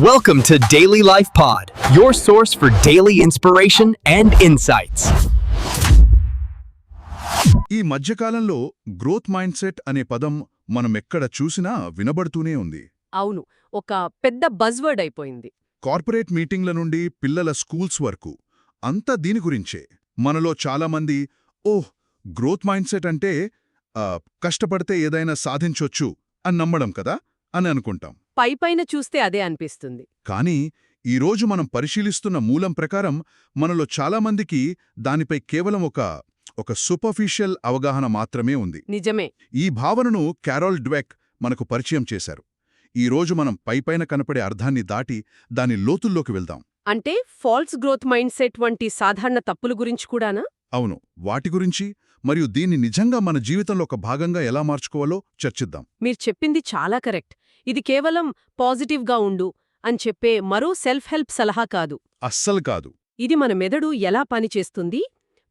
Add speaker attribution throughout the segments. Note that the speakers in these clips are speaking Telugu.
Speaker 1: Welcome to Daily Life Pod, your source for daily inspiration and insights.
Speaker 2: ఈ మధ్యకాలంలో గ్రోత్ మైండ్ సెట్ అనే పదం మనమెక్కడ చూసినా వినబడుతూనే ఉంది.
Speaker 3: అవును, ఒక పెద్ద బజ్వర్డ్ అయిపోయింది.
Speaker 2: కార్పొరేట్ మీటింగ్ల నుండి పిల్లల స్కూల్స్ వరకు అంతా దీని గురించే. మనలో చాలామంది ఓహ్, గ్రోత్ మైండ్ సెట్ అంటే కష్టపడితే ఏదైనా సాధించొచ్చు అని నమ్మడం కదా అని అనుకుంటాం.
Speaker 3: పైపైన చూస్తే అదే అనిపిస్తుంది.
Speaker 2: కానీ ఈరోజు మనం పరిశీలిస్తున్న మూలం ప్రకారం మనలో చాలామందికి దానిపై కేవలం ఒక సూపర్ఫిషియల్ అవగాహన మాత్రమే ఉంది.
Speaker 3: నిజమే.
Speaker 2: ఈ భావనను క్యారోల్ డ్వెక్ మనకు పరిచయం చేశారు. ఈరోజు మనం పైపైన కనపడే అర్థాన్ని దాటి దాని లోతుల్లోకి వెళ్దాం.
Speaker 3: అంటే ఫాల్స్ గ్రోత్ మైండ్ సెట్ వంటి సాధారణ తప్పుల గురించి కూడానా?
Speaker 2: అవును, వాటి గురించి మరియు దీన్ని నిజంగా మన జీవితంలో ఒక భాగంగా ఎలా మార్చుకోవాలో చర్చిద్దాం.
Speaker 3: మీరు చెప్పింది చాలా కరెక్ట్. ఇది కేవలం పాజిటివ్గా ఉండు అని చెప్పే మరో సెల్ఫ్ హెల్ప్ సలహా కాదు.
Speaker 2: అస్సలు కాదు.
Speaker 3: ఇది మన మెదడు ఎలా పనిచేస్తుంది,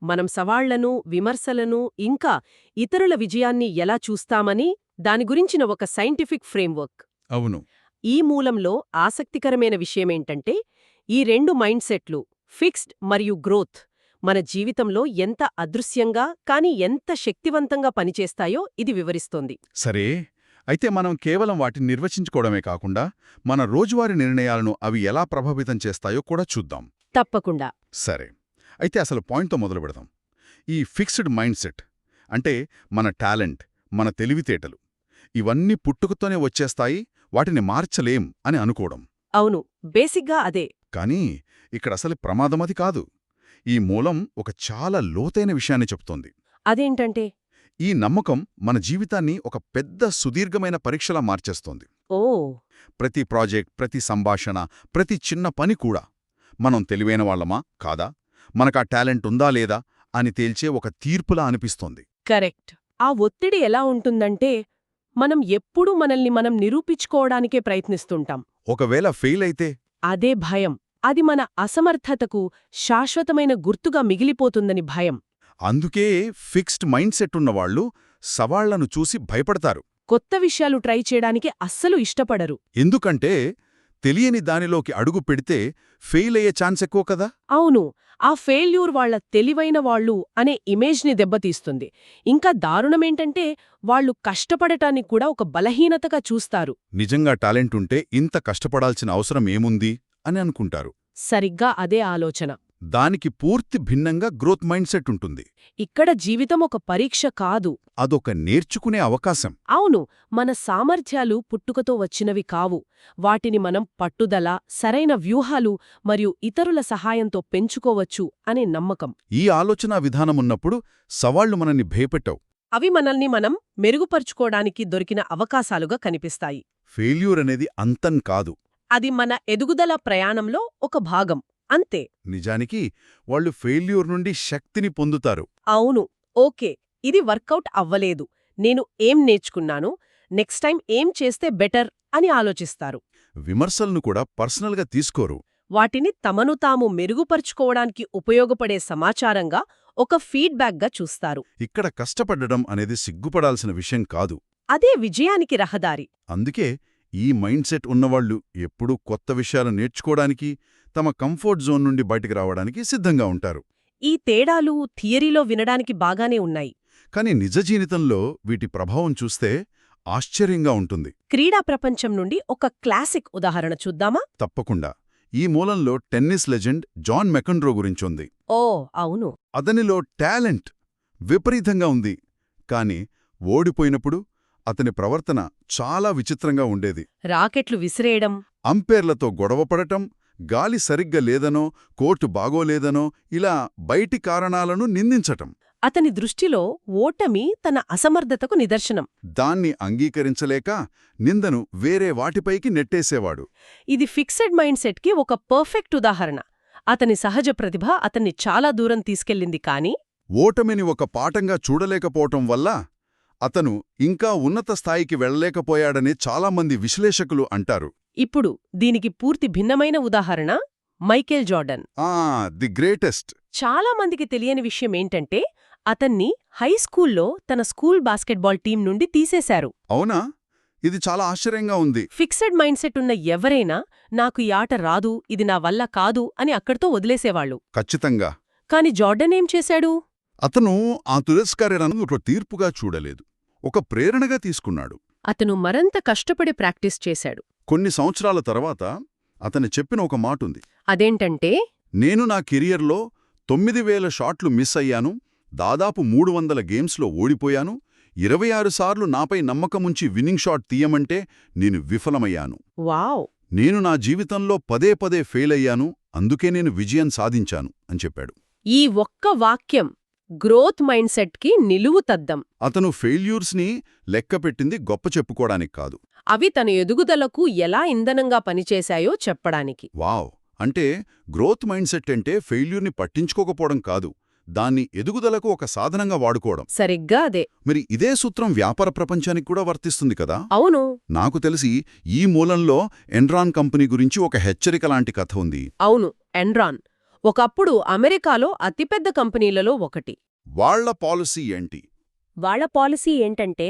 Speaker 3: మనం సవాళ్లను, విమర్శలను, ఇంకా ఇతరుల విజయాన్ని ఎలా చూస్తామని దాని గురించిన ఒక సైంటిఫిక్ ఫ్రేమ్వర్క్.
Speaker 2: అవును.
Speaker 3: ఈ మూలంలో ఆసక్తికరమైన విషయమేంటంటే, ఈ రెండు మైండ్ సెట్లు, ఫిక్స్డ్ మరియు గ్రోత్, మన జీవితంలో ఎంత అదృశ్యంగా కానీ ఎంత శక్తివంతంగా పనిచేస్తాయో ఇది వివరిస్తోంది.
Speaker 2: సరే, అయితే మనం కేవలం వాటిని నిర్వచించుకోవడమే కాకుండా మన రోజువారీ నిర్ణయాలను అవి ఎలా ప్రభావితం చేస్తాయో కూడా చూద్దాం.
Speaker 3: తప్పకుండా.
Speaker 2: సరే, అయితే అసలు పాయింట్తో మొదలు పెడదాం. ఈ ఫిక్స్డ్ మైండ్ సెట్ అంటే మన టాలెంట్, మన తెలివితేటలు ఇవన్నీ పుట్టుకతోనే వచ్చేస్తాయి, వాటిని మార్చలేం అని అనుకోవడం.
Speaker 3: అవును, బేసిక్గా అదే.
Speaker 2: కానీ ఇక్కడ అసలు ప్రమాదమది కాదు. ఈ మూలం ఒక చాలా లోతైన విషయాన్ని చెప్తోంది.
Speaker 3: అదేంటంటే,
Speaker 2: ఈ నమ్మకం మన జీవితాన్ని ఒక పెద్ద సుదీర్ఘమైన పరీక్షలా మార్చేస్తోంది.
Speaker 3: ఓ,
Speaker 2: ప్రతి ప్రాజెక్ట్, ప్రతి సంభాషణ, ప్రతి చిన్న పని కూడా మనం తెలివైన వాళ్ళమా కాదా, మనకా టాలెంట్ ఉందా లేదా అని తేల్చే ఒక తీర్పులా అనిపిస్తోంది.
Speaker 3: కరెక్ట్. ఆ ఒత్తిడి ఎలా ఉంటుందంటే, మనం ఎప్పుడూ మనల్ని మనం నిరూపించుకోవడానికే ప్రయత్నిస్తుంటాం.
Speaker 2: ఒకవేళ ఫెయిల్ అయితే
Speaker 3: అదే భయం. అది మన అసమర్థతకు శాశ్వతమైన గుర్తుగా మిగిలిపోతుందని భయం.
Speaker 2: అందుకే ఫిక్స్డ్ మైండ్ సెట్ ఉన్నవాళ్లు సవాళ్లను చూసి భయపడతారు.
Speaker 3: కొత్త విషయాలు ట్రై చేయడానికి అస్సలు ఇష్టపడరు.
Speaker 2: ఎందుకంటే తెలియని దానిలోకి అడుగు పెడితే ఫెయిల్ అయ్యే ఛాన్స్ ఎక్కువ కదా.
Speaker 3: అవును, ఆ ఫెయిల్యూర్ వాళ్ల తెలివైన వాళ్ళు అనే ఇమేజ్ని దెబ్బతీస్తుంది. ఇంకా దారుణమేంటంటే, వాళ్లు కష్టపడటానికి కూడా ఒక బలహీనతగా చూస్తారు.
Speaker 2: నిజంగా టాలెంట్ ఉంటే ఇంత కష్టపడాల్సిన అవసరం ఏముంది అని అనుకుంటారు.
Speaker 3: సరిగ్గా అదే ఆలోచన.
Speaker 2: దానికి పూర్తి భిన్నంగా గ్రోత్ మైండ్ సెట్ ఉంటుంది.
Speaker 3: ఇక్కడ జీవితం ఒక పరీక్ష కాదు,
Speaker 2: అదొక నేర్చుకునే అవకాశం.
Speaker 3: అవును, మన సామర్థ్యాలు పుట్టుకతో వచ్చినవి కావు. వాటిని మనం పట్టుదల, సరైన వ్యూహాలు మరియు ఇతరుల సహాయంతో పెంచుకోవచ్చు అనే నమ్మకం.
Speaker 2: ఈ ఆలోచనా విధానమున్నప్పుడు సవాళ్లు మనల్ని భయపెట్టవు.
Speaker 3: అవి మనల్ని మనం మెరుగుపరుచుకోవడానికి దొరికిన అవకాశాలుగా కనిపిస్తాయి.
Speaker 2: ఫెయిల్యూర్ అనేది అంతం కాదు.
Speaker 3: అది మన ఎదుగుదల ప్రయాణంలో ఒక భాగం, అంతే.
Speaker 2: నిజానికి వాళ్ళు ఫెయిల్యూర్ నుండి శక్తిని పొందుతారు.
Speaker 3: అవును, ఓకే, ఇది వర్కౌట్ అవ్వలేదు, నేను ఏం నేర్చుకున్నాను, నెక్స్ట్ టైం ఏం చేస్తే బెటర్ అని ఆలోచిస్తారు.
Speaker 2: విమర్శలను కూడా పర్సనల్గా తీసుకోరు.
Speaker 3: వాటిని తమను తాము మెరుగుపరుచుకోవడానికి ఉపయోగపడే సమాచారంగా, ఒక ఫీడ్బ్యాక్గా చూస్తారు.
Speaker 2: ఇక్కడ కష్టపడడం అనేది సిగ్గుపడాల్సిన విషయం కాదు.
Speaker 3: అదే విజయానికి రహదారి.
Speaker 2: అందుకే ఈ మైండ్ సెట్ ఉన్నవాళ్లు ఎప్పుడూ కొత్త విషయాలు నేర్చుకోవడానికి, తమ కంఫర్ట్ జోన్ నుండి బయటికి రావడానికి సిద్ధంగా ఉంటారు.
Speaker 3: ఈ తేడాలు థియరీలో వినడానికి బాగానే ఉన్నాయి.
Speaker 2: కానీ నిజ జీవితంలో వీటి ప్రభావం చూస్తే ఆశ్చర్యంగా ఉంటుంది.
Speaker 3: క్రీడా ప్రపంచం నుండి ఒక క్లాసిక్ ఉదాహరణ చూద్దామా?
Speaker 2: తప్పకుండా. ఈ మూలంలో టెన్నిస్ లెజెండ్ జాన్ మెకన్రో గురించుంది.
Speaker 3: ఓ, అవును.
Speaker 2: అతనిలో టాలెంట్ విపరీతంగా ఉంది. కాని ఓడిపోయినప్పుడు అతని ప్రవర్తన చాలా విచిత్రంగా ఉండేది.
Speaker 3: రాకెట్లు విసిరేయడం,
Speaker 2: అంపైర్లతో గొడవపడటం, గాలి సరిగ్గా లేదనో, కోర్టు బాగోలేదనో ఇలా బయటి కారణాలను నిందించటం.
Speaker 3: అతని దృష్టిలో ఓటమి తన అసమర్థతకు నిదర్శనం.
Speaker 2: దాన్ని అంగీకరించలేక నిందను వేరే వాటిపైకి నెట్టేసేవాడు.
Speaker 3: ఇది ఫిక్సెడ్ మైండ్ సెట్కి ఒక పర్ఫెక్ట్ ఉదాహరణ. అతని సహజ ప్రతిభ అతన్ని చాలా దూరం తీసుకెళ్ళింది, కానీ
Speaker 2: ఓటమిని ఒక పాఠంగా చూడలేకపోవటం వల్ల అతను ఇంకా ఉన్నత స్థాయికి వెళ్లలేకపోయాడని చాలామంది విశ్లేషకులు అంటారు.
Speaker 3: ఇప్పుడు దీనికి పూర్తి భిన్నమైన ఉదాహరణ మైకేల్ జార్డన్.
Speaker 2: The greatest.
Speaker 3: చాలామందికి తెలియని విషయమేంటంటే, అతన్ని హైస్కూల్లో తన స్కూల్ బాస్కెట్బాల్ టీం నుండి తీసేశారు.
Speaker 2: అవునా? ఇది చాలా ఆశ్చర్యంగా ఉంది.
Speaker 3: ఫిక్సెడ్ మైండ్సెట్ ఉన్న ఎవరైనా నాకు ఈ ఆట రాదు, ఇది నా వల్ల కాదు అని అక్కడితో వదిలేసేవాళ్లు.
Speaker 2: ఖచ్చితంగా.
Speaker 3: కాని జార్డన్ ఏం చేశాడు?
Speaker 2: అతను ఆ తిరస్కారాన్ని ఒక తీర్పుగా చూడలేదు, ఒక ప్రేరణగా తీసుకున్నాడు.
Speaker 3: అతను మరింత కష్టపడి ప్రాక్టీస్ చేశాడు.
Speaker 2: కొన్ని సంవత్సరాల తర్వాత అతను చెప్పిన ఒక మాటుంది.
Speaker 3: అదేంటంటే,
Speaker 2: నేను నా కెరియర్లో 9000 షాట్లు మిస్ అయ్యాను, దాదాపు 300 గేమ్స్లో ఓడిపోయాను, 26 సార్లు నాపై నమ్మకముంచి విన్నింగ్ షాట్ తీయమంటే నేను విఫలమయ్యాను.
Speaker 3: వావ్!
Speaker 2: నేను నా జీవితంలో పదే పదే ఫెయిల్ అయ్యాను, అందుకే నేను విజయం సాధించాను అని చెప్పాడు.
Speaker 3: ఈ ఒక్క వాక్యం గ్రోత్ మైండ్సెట్కి నిలువుతద్దం.
Speaker 2: అతను ఫెయిల్యూర్స్ని లెక్కపెట్టింది గొప్ప చెప్పుకోవడానికి కాదు.
Speaker 3: అవి తన ఎదుగుదలకు ఎలా ఇంధనంగా పనిచేశాయో చెప్పడానికి.
Speaker 2: వావ్! అంటే గ్రోత్ మైండ్సెట్ అంటే ఫెయిల్యూర్ని పట్టించుకోకపోవడం కాదు, దాన్ని ఎదుగుదలకు ఒక సాధనంగా వాడుకోవడం.
Speaker 3: సరిగ్గా అదే.
Speaker 2: మరి ఇదే సూత్రం వ్యాపార ప్రపంచానికి కూడా వర్తిస్తుంది కదా?
Speaker 3: అవును.
Speaker 2: నాకు తెలిసి ఈ మూలంలో ఎన్రాన్ కంపెనీ గురించి ఒక హెచ్చరిక లాంటి కథ ఉంది.
Speaker 3: అవును, ఎన్రాన్ ఒకప్పుడు అమెరికాలో అతిపెద్ద కంపెనీలలో ఒకటి.
Speaker 2: వాళ్ల పాలసీ ఏంటి?
Speaker 3: వాళ్ల పాలసీ ఏంటంటే,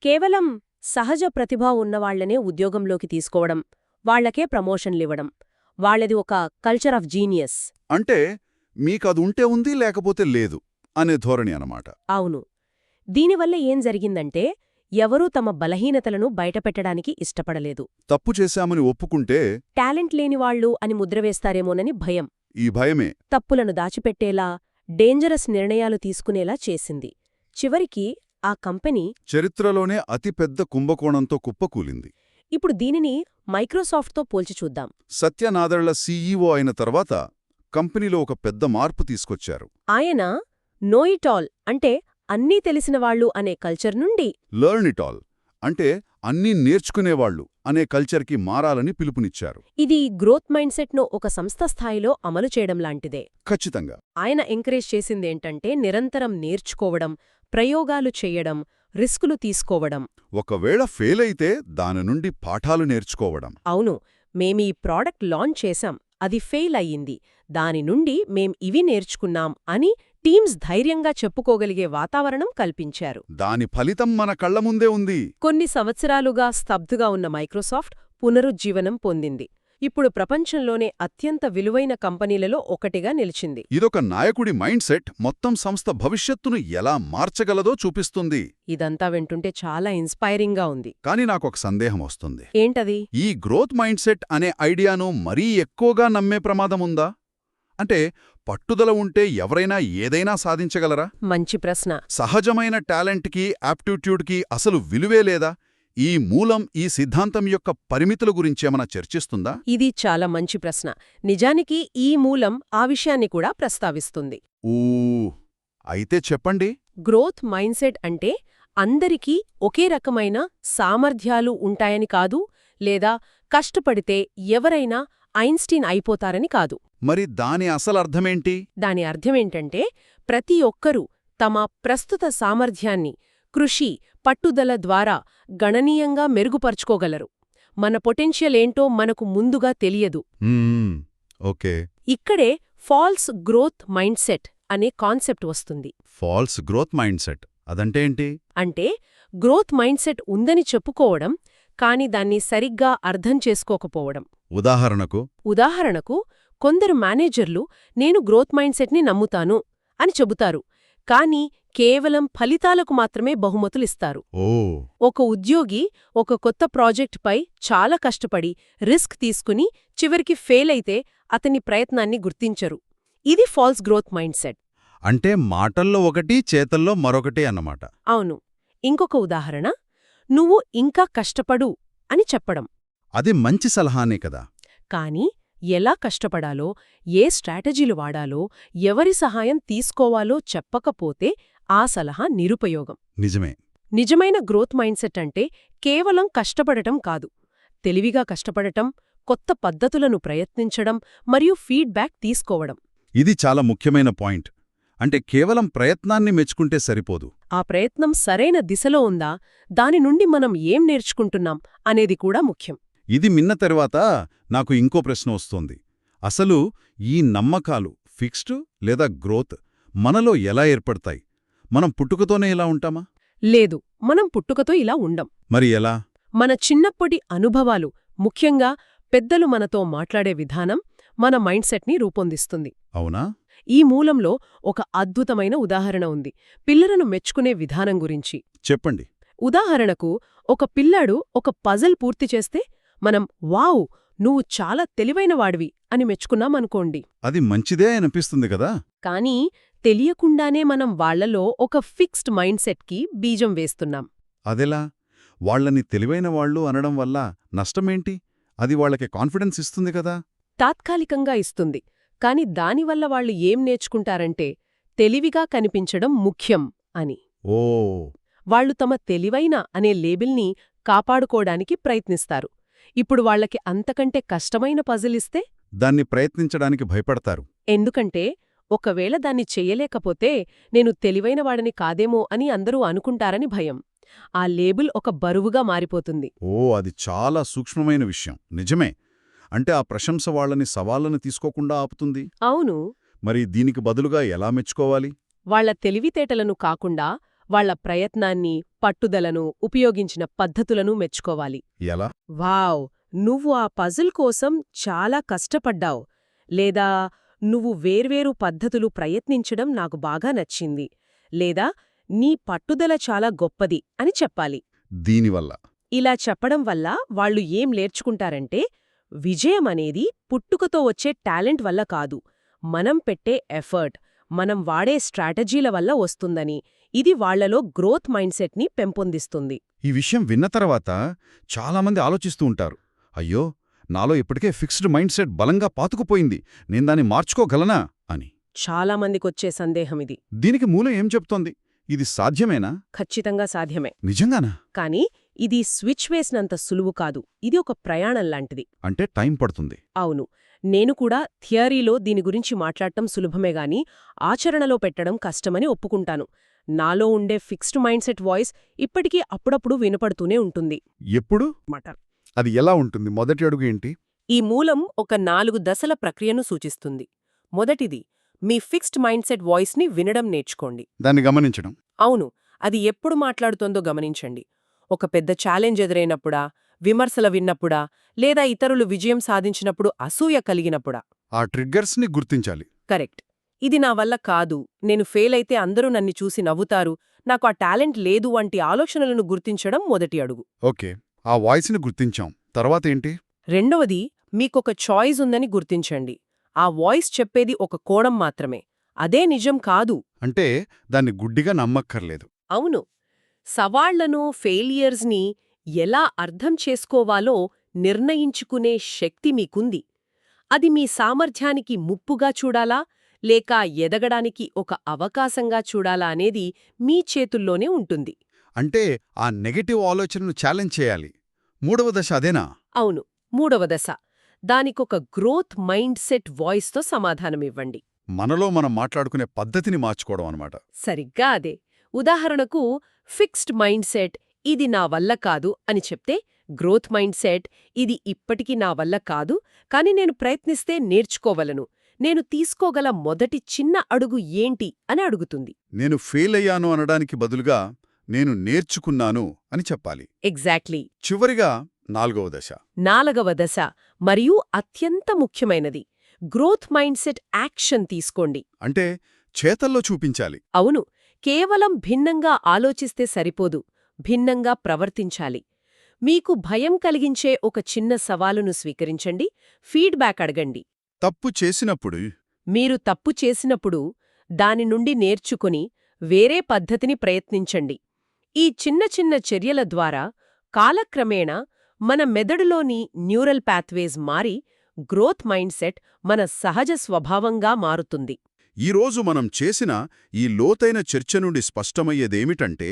Speaker 3: కేవలం సహజ ప్రతిభ ఉన్నవాళ్లనే ఉద్యోగంలోకి తీసుకోవడం, వాళ్లకే ప్రమోషన్లివ్వడం. వాళ్లది ఒక కల్చర్ ఆఫ్ జీనియస్.
Speaker 2: అంటే మీకది ఉంటే ఉంది, లేకపోతే లేదు అనే ధోరణి అన్నమాట.
Speaker 3: అవును. దీనివల్ల ఏం జరిగిందంటే, ఎవరూ తమ బలహీనతలను బయటపెట్టడానికి ఇష్టపడలేదు.
Speaker 2: తప్పు చేశామని ఒప్పుకుంటే
Speaker 3: టాలెంట్ లేనివాళ్లు అని ముద్రవేస్తారేమోనని భయం.
Speaker 2: ఈ భయమే
Speaker 3: తప్పులను దాచిపెట్టేలా, డేంజరస్ నిర్ణయాలు తీసుకునేలా చేసింది. చివరికి ఆ కంపెనీ
Speaker 2: చరిత్రలోనే అతిపెద్ద కుంభకోణంతో కుప్పకూలింది.
Speaker 3: ఇప్పుడు దీనిని మైక్రోసాఫ్ట్తో పోల్చి చూద్దాం.
Speaker 2: సత్య నాదెళ్ల సీఈఓ అయిన తర్వాత కంపెనీలో ఒక పెద్ద మార్పు తీసుకొచ్చారు.
Speaker 3: ఆయన నో ఇట్ ఆల్ అంటే అన్నీ తెలిసినవాళ్లు అనే కల్చర్ నుండి
Speaker 2: లెర్న్ ఇట్ ఆల్ అంటే అన్నీ నేర్చుకునేవాళ్లు అనే కల్చర్కి మారాలని పిలుపునిచ్చారు.
Speaker 3: ఇది గ్రోత్ మైండ్సెట్ను ఒక సంస్థ స్థాయిలో అమలు చేయడం లాంటిదే.
Speaker 2: ఖచ్చితంగా.
Speaker 3: ఆయన ఎంకరేజ్ చేసిందేంటంటే నిరంతరం నేర్చుకోవడం, ప్రయోగాలు చెయ్యడం, రిస్కులు తీసుకోవడం.
Speaker 2: ఒకవేళ ఫెయిల్ అయితే దాని నుండి పాఠాలు నేర్చుకోవడం.
Speaker 3: అవును, మేమీ ప్రాడక్ట్ లాంచ్ చేశాం, అది ఫెయిల్ అయ్యింది, దాని నుండి మేం ఇవి నేర్చుకున్నాం అని టీమ్స్ ధైర్యంగా చెప్పుకోగలిగే వాతావరణం కల్పించారు.
Speaker 2: దాని ఫలితం మన కళ్ల ముందే ఉంది.
Speaker 3: కొన్ని సంవత్సరాలుగా స్తబ్దుగా ఉన్న మైక్రోసాఫ్ట్ పునరుజ్జీవనం పొందింది. ఇప్పుడు ప్రపంచంలోనే అత్యంత విలువైన కంపెనీలలో ఒకటిగా నిలిచింది.
Speaker 2: ఇదొక నాయకుడి మైండ్ సెట్ మొత్తం సంస్థ భవిష్యత్తును ఎలా మార్చగలదో చూపిస్తుంది.
Speaker 3: ఇదంతా వింటుంటే చాలా ఇన్స్పైరింగ్గా ఉంది.
Speaker 2: కానీ నాకొక సందేహం వస్తుంది.
Speaker 3: ఏంటది?
Speaker 2: ఈ గ్రోత్ మైండ్ సెట్ అనే ఐడియాను మరీ ఎక్కువగా నమ్మే ప్రమాదముందా? అంటే పట్టుదల ఉంటే ఎవరైనా ఏదైనా సాధించగలరా?
Speaker 3: మంచి ప్రశ్న.
Speaker 2: సహజమైన టాలెంట్కి, యాప్టిట్యూడ్కి అసలు విలువే లేదా? ఈ మూలం, ఈ సిద్ధాంతం యొక్క పరిమితుల గురించేమన్నా చర్చిస్తుందా?
Speaker 3: ఇది చాలా మంచి ప్రశ్న. నిజానికి ఈ మూలం ఆ విషయాన్ని కూడా ప్రస్తావిస్తుంది.
Speaker 2: అయితే చెప్పండి.
Speaker 3: గ్రోత్ మైండ్సెట్ అంటే అందరికీ ఒకే రకమైన సామర్థ్యాలు ఉంటాయని కాదు, లేదా కష్టపడితే ఎవరైనా ఐన్స్టీన్ అయిపోతారని కాదు.
Speaker 2: మరి దాని అసలర్థమేంటి?
Speaker 3: దాని అర్థమేంటంటే ప్రతి ఒక్కరూ తమ ప్రస్తుత సామర్థ్యాన్ని కృషి, పట్టుదల ద్వారా గణనీయంగా మెరుగుపర్చుకోగలరు. మన పొటెన్షియల్ ఏంటో మనకు ముందుగా తెలియదు.
Speaker 2: ఓకే.
Speaker 3: ఇక్కడే ఫాల్స్ గ్రోత్ మైండ్సెట్ అనే కాన్సెప్ట్ వస్తుంది.
Speaker 2: ఫాల్స్ గ్రోత్ మైండ్సెట్ అదంటే ఏంటి?
Speaker 3: అంటే గ్రోత్ మైండ్సెట్ ఉందని చెప్పుకోవడం, కాని దాన్ని సరిగ్గా అర్థం చేసుకోకపోవడం. ఉదాహరణకు కొందరు మేనేజర్లు నేను గ్రోత్ మైండ్సెట్ని నమ్ముతాను అని చెబుతారు, కానీ కేవలం ఫలితాలకు మాత్రమే బహుమతులిస్తారు. ఒక ఉద్యోగి ఒక కొత్త ప్రాజెక్టుపై చాలా కష్టపడి రిస్క్ తీసుకుని చివరికి ఫెయిల్ అయితే అతని ప్రయత్నాన్ని గుర్తించరు. ఇది ఫాల్స్ గ్రోత్ మైండ్సెట్.
Speaker 2: అంటే మాటల్లో ఒకటి, చేతల్లో మరొకటి అన్నమాట.
Speaker 3: అవును. ఇంకొక ఉదాహరణ, నువ్వు ఇంకా కష్టపడు అని చెప్పడం.
Speaker 2: అది మంచి సలహానే కదా.
Speaker 3: కానీ ఎలా కష్టపడాలో, ఏ స్ట్రాటజీలు వాడాలో, ఎవరి సహాయం తీసుకోవాలో చెప్పకపోతే ఆ సలహా నిరుపయోగం.
Speaker 2: నిజమే.
Speaker 3: నిజమైన గ్రోత్ మైండ్సెట్ అంటే కేవలం కష్టపడటం కాదు, తెలివిగా కష్టపడటం, కొత్త పద్ధతులను ప్రయత్నించడం మరియు ఫీడ్బ్యాక్ తీసుకోవడం.
Speaker 2: ఇది చాలా ముఖ్యమైన పాయింట్. అంటే కేవలం ప్రయత్నాన్ని మెచ్చుకుంటే సరిపోదు.
Speaker 3: ఆ ప్రయత్నం సరైన దిశలో ఉందా, దాని నుండి మనం ఏం నేర్చుకుంటున్నాం అనేది కూడా ముఖ్యం.
Speaker 2: ఇది మిన్న తర్వాత నాకు ఇంకో ప్రశ్న వస్తోంది. అసలు ఈ నమ్మకాలు ఫిక్స్డ్ లేదా గ్రోత్ మనలో ఎలా ఏర్పడతాయి? మనం పుట్టుకతోనే ఇలా ఉంటామా?
Speaker 3: లేదు, మనం పుట్టుకతో ఇలా ఉండం.
Speaker 2: మరి ఎలా?
Speaker 3: మన చిన్నప్పటి అనుభవాలు, ముఖ్యంగా పెద్దలు మనతో మాట్లాడే విధానం మన మైండ్ సెట్ని రూపొందిస్తుంది.
Speaker 2: అవునా?
Speaker 3: ఈ మూలంలో ఒక అద్భుతమైన ఉదాహరణ ఉంది, పిల్లలను మెచ్చుకునే విధానం గురించి.
Speaker 2: చెప్పండి.
Speaker 3: ఉదాహరణకు, ఒక పిల్లాడు ఒక పజల్ పూర్తి చేస్తే మనం వావ్, నువ్వు చాలా తెలివైనవాడివి అని మెచ్చుకున్నామనుకోండి.
Speaker 2: అది మంచిదే అనిపిస్తుంది కదా.
Speaker 3: కానీ తెలియకుండానే మనం వాళ్లలో ఒక ఫిక్స్డ్ మైండ్ సెట్కి బీజం వేస్తున్నాం.
Speaker 2: అదెలా? వాళ్ళని తెలివైన వాళ్ళు అనడం వల్ల నష్టమేంటి? అది వాళ్ళకి కాన్ఫిడెన్స్ ఇస్తుంది కదా.
Speaker 3: తాత్కాలికంగా ఇస్తుంది, కాని దానివల్ల వాళ్ళు ఏం నేర్చుకుంటారంటే తెలివిగా కనిపించడం ముఖ్యం అని.
Speaker 2: ఓ.
Speaker 3: వాళ్లు తమ తెలివైన అనే లేబిల్ని కాపాడుకోడానికి ప్రయత్నిస్తారు. ఇప్పుడు వాళ్లకి అంతకంటే కష్టమైన పజిలిస్తే
Speaker 2: దాన్ని ప్రయత్నించడానికి భయపడతారు.
Speaker 3: ఎందుకంటే ఒకవేళ దాన్ని చెయ్యలేకపోతే నేను తెలివైనవాడని కాదేమో అని అందరూ అనుకుంటారని భయం. ఆ లేబుల్ ఒక బరువుగా మారిపోతుంది.
Speaker 2: ఓ, అది చాలా సూక్ష్మమైన విషయం. నిజమే. అంటే ఆ ప్రశంస వాళ్ళని సవాళ్లను తీసుకోకుండా ఆపుతుంది.
Speaker 3: అవును.
Speaker 2: మరి దీనికి బదులుగా ఎలా మెచ్చుకోవాలి?
Speaker 3: వాళ్ల తెలివితేటలను కాకుండా వాళ్ల ప్రయత్నాన్ని, పట్టుదలను, ఉపయోగించిన పద్ధతులను మెచ్చుకోవాలి.
Speaker 2: ఎలా?
Speaker 3: వావ్, నువ్వు ఆ పజిల్ కోసం చాలా కష్టపడ్డావు, లేదా నువ్వు వేర్వేరు పద్ధతులు ప్రయత్నించడం నాకు బాగా నచ్చింది, లేదా నీ పట్టుదల చాలా గొప్పది అని చెప్పాలి.
Speaker 2: దీనివల్ల
Speaker 3: ఇలా చెప్పడం వల్ల వాళ్ళు ఏం నేర్చుకుంటారంటే విజయమనేది పుట్టుకతో వచ్చే టాలెంట్ వల్ల కాదు, మనం పెట్టే ఎఫర్ట్, మనం వాడే స్ట్రాటజీల వల్ల వస్తుందని. ఇది వాళ్లలో గ్రోత్ మైండ్ సెట్ని పెంపొందిస్తుంది.
Speaker 2: ఈ విషయం విన్న తర్వాత చాలామంది ఆలోచిస్తూ ఉంటారు, అయ్యో, నాలో ఇప్పటికే ఫిక్స్డ్ మైండ్ సెట్ బలంగా పాతుకుపోయింది, నేను దాన్ని మార్చుకోగలనా అని.
Speaker 3: చాలామందికొచ్చే సందేహమిది.
Speaker 2: దీనికి మూలం ఏం చెప్తోంది? ఇది సాధ్యమేనా?
Speaker 3: ఖచ్చితంగా సాధ్యమే.
Speaker 2: నిజంగానా?
Speaker 3: కానీ ఇది స్విచ్ వేసినంత సులువు కాదు. ఇది ఒక ప్రయాణం లాంటిది.
Speaker 2: అంటే టైం పడుతుంది.
Speaker 3: అవును. నేను కూడా థియరీలో దీని గురించి మాట్లాడటం సులభమే గాని ఆచరణలో పెట్టడం కష్టమని ఒప్పుకుంటాను. నాలో ఉండే ఫిక్స్డ్ మైండ్ సెట్ వాయిస్ ఇప్పటికీ అప్పుడప్పుడు వినపడుతూనే ఉంటుంది.
Speaker 2: ఎప్పుడు?
Speaker 3: మాట.
Speaker 2: అది ఎలా ఉంటుంది? మొదటి అడుగు ఏంటి?
Speaker 3: ఈ మూలం ఒక 4 దశల ప్రక్రియను సూచిస్తుంది. మొదటిది, మీ ఫిక్స్డ్ మైండ్ సెట్ వాయిస్ని వినడం నేర్చుకోండి.
Speaker 2: దాన్ని గమనించడం.
Speaker 3: అవును. అది ఎప్పుడు మాట్లాడుతోందో గమనించండి. ఒక పెద్ద ఛాలెంజ్ ఎదురైనప్పుడా, విమర్శల విన్నప్పుడా, లేదా ఇతరులు విజయం సాధించినప్పుడు అసూయ కలిగినప్పుడా?
Speaker 2: ఆ ట్రిగ్గర్స్ని గుర్తించాలి.
Speaker 3: కరెక్ట్. ఇది నా వల్ల కాదు, నేను ఫెయిల్ అయితే అందరూ నన్ను చూసి నవ్వుతారు, నాకు ఆ టాలెంట్ లేదు వంటి ఆలోచనలను గుర్తించడం మొదటి అడుగు.
Speaker 2: ఓకే, ఆ వాయిస్ని గుర్తించాం. తర్వాతేంటి?
Speaker 3: రెండవది, మీకొక చాయిస్ ఉందని గుర్తించండి. ఆ వాయిస్ చెప్పేది ఒక కోణం మాత్రమే, అదే నిజం కాదు.
Speaker 2: అంటే దాన్ని గుడ్డిగా నమ్మక్కర్లేదు.
Speaker 3: అవును. సవాళ్లను, ఫెయిలియర్స్ని ఎలా అర్థం చేసుకోవాలో నిర్ణయించుకునే శక్తి మీకుంది. అది మీ సామర్థ్యానికి ముప్పుగా చూడాలా, లేక ఎదగడానికి ఒక అవకాశంగా చూడాలా అనేది మీ చేతుల్లోనే ఉంటుంది.
Speaker 2: అంటే ఆ నెగటివ్ ఆలోచనను ఛాలెంజ్ చేయాలి. మూడవ దశ అదేనా?
Speaker 3: అవును. మూడవ దశ, దానికొక గ్రోత్ మైండ్ సెట్ వాయిస్తో సమాధానమివ్వండి.
Speaker 2: మనలో మనం మాట్లాడుకునే పద్ధతిని మార్చుకోవడం అన్నమాట.
Speaker 3: సరిగ్గా అదే. ఉదాహరణకు, ఫిక్స్డ్ మైండ్ సెట్ ఇది నా వల్ల కాదు అని చెప్తే, గ్రోత్ మైండ్ సెట్ ఇది ఇప్పటికీ నా వల్ల కాదు, కాని నేను ప్రయత్నిస్తే నేర్చుకోవలను, నేను తీసుకోగల మొదటి చిన్న అడుగు ఏంటి అని అడుగుతుంది.
Speaker 2: నేను ఫెయిల్ అయ్యాను అనడానికి బదులుగా నేను నేర్చుకున్నాను అని చెప్పాలి.
Speaker 3: ఎగ్జాక్ట్లీ.
Speaker 2: చివరిగా నాలుగవ దశ.
Speaker 3: నాలుగవ దశ మరియు అత్యంత ముఖ్యమైనది, గ్రోత్ మైండ్ సెట్ యాక్షన్ తీసుకోండి.
Speaker 2: అంటే చేతల్లో చూపించాలి.
Speaker 3: అవును. కేవలం భిన్నంగా ఆలోచిస్తే సరిపోదు, భిన్నంగా ప్రవర్తించాలి. మీకు భయం కలిగించే ఒక చిన్న సవాలును స్వీకరించండి, ఫీడ్బ్యాక్ అడగండి.
Speaker 2: తప్పు చేసినప్పుడు
Speaker 3: మీరు తప్పు చేసినప్పుడు దాని నుండి నేర్చుకుని వేరే పద్ధతిని ప్రయత్నించండి. ఈ చిన్న చిన్న చర్యల ద్వారా కాలక్రమేణా మన మెదడులోని న్యూరల్ పాత్వేస్ మారి గ్రోత్ మైండ్ సెట్ మన సహజ స్వభావంగా మారుతుంది.
Speaker 2: ఈరోజు మనం చేసిన ఈ లోతైన చర్చ నుండి స్పష్టమయ్యేదేమిటంటే,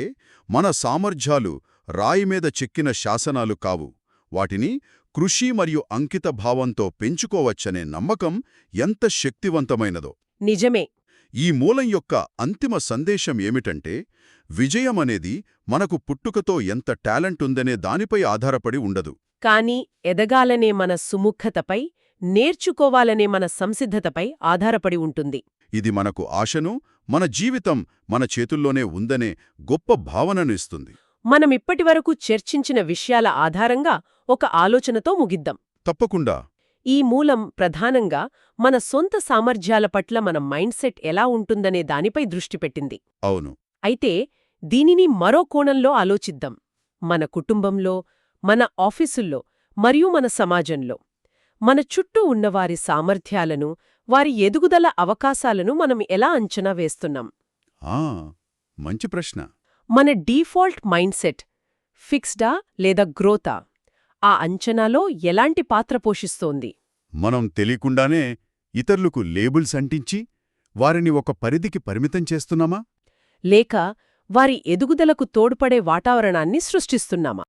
Speaker 2: మన సామర్థ్యాలు రాయిమీద చెక్కిన శాసనాలు కావు, వాటిని కృషి మరియు అంకిత భావంతో పెంచుకోవచ్చనే నమ్మకం ఎంత శక్తివంతమైనదో.
Speaker 3: నిజమే.
Speaker 2: ఈ మూలం యొక్క అంతిమ సందేశం ఏమిటంటే, విజయమనేది మనకు పుట్టుకతో ఎంత టాలెంట్ ఉందనే దానిపై ఆధారపడి ఉండదు.
Speaker 3: కాని ఎదగాలనే మన సుముఖతపై, నేర్చుకోవాలనే మన సంసిద్ధతపై ఆధారపడి ఉంటుంది.
Speaker 2: ఇది మనకు ఆశను, మన జీవితం మన చేతుల్లోనే ఉందనే గొప్ప భావనను ఇస్తుంది.
Speaker 3: మనమిప్పటివరకు చర్చించిన విషయాల ఆధారంగా ఒక ఆలోచనతో ముగిద్దాం.
Speaker 2: తప్పకుండా.
Speaker 3: ఈ మూలం ప్రధానంగా మన సొంత సామర్థ్యాల పట్ల మన మైండ్సెట్ ఎలా ఉంటుందనే దానిపై దృష్టి పెట్టింది.
Speaker 2: అవును.
Speaker 3: అయితే దీనిని మరో కోణంలో ఆలోచిద్దాం. మన కుటుంబంలో, మన ఆఫీసుల్లో మరియు మన సమాజంలో మన చుట్టూ ఉన్నవారి సామర్థ్యాలను, వారి ఎదుగుదల అవకాశాలను మనం ఎలా అంచనా వేస్తున్నాం?
Speaker 2: మంచి ప్రశ్న.
Speaker 3: మన డీఫాల్ట్ మైండ్సెట్ ఫిక్స్డా లేదా గ్రోతా? ఆ అంచనాలో ఎలాంటి పాత్ర పోషిస్తోంది?
Speaker 4: మనం తెలియకుండానే ఇతరులకు లేబుల్స్ అంటించి వారిని ఒక పరిధికి పరిమితం చేస్తున్నామా?
Speaker 3: లేక వారి ఎదుగుదలకు తోడ్పడే వాతావరణాన్ని సృష్టిస్తున్నామా?